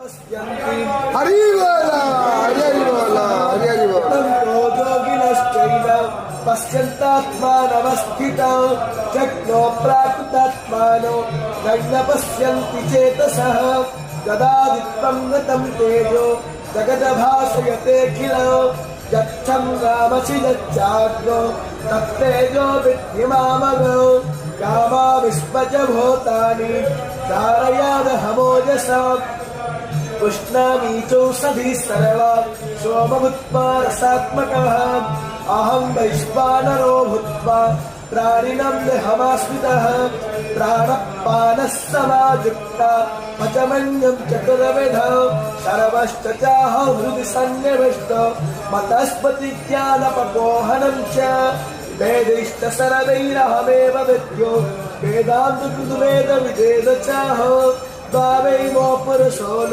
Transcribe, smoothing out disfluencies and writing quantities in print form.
हरि बोला हरि बोला हरि बोला योगिनश्चैव पश्यन्तात्मानवस्थितं जग्नो प्राकृतात्मानो न पश्यन्ति चेतसः गदादित्वं गतं तेजो जगद्भासयतेऽखिलं यच्छं रामसि यच्चाग्नो तत्तेजो विद्धिमामगो कामाविश्वच भूतानि धारयादहमोजसा उष्णामीचौषधी सर्वा सोमभूत्वा रसात्मकः अहं वैश्वानरो भूत्वा प्राणिनं देहमाश्रितः प्राणपानः समायुक्ता पचमन्यं चतुर्विधं सर्वश्च चाहं हृदि सन्निविष्टो मतस्पतिज्ञानपपोहनं च वेदैश्च सर्वैरहमेव विद्यो वेदान्तकृद्वेदविदेव चाहो द्वावैमो पुरुषो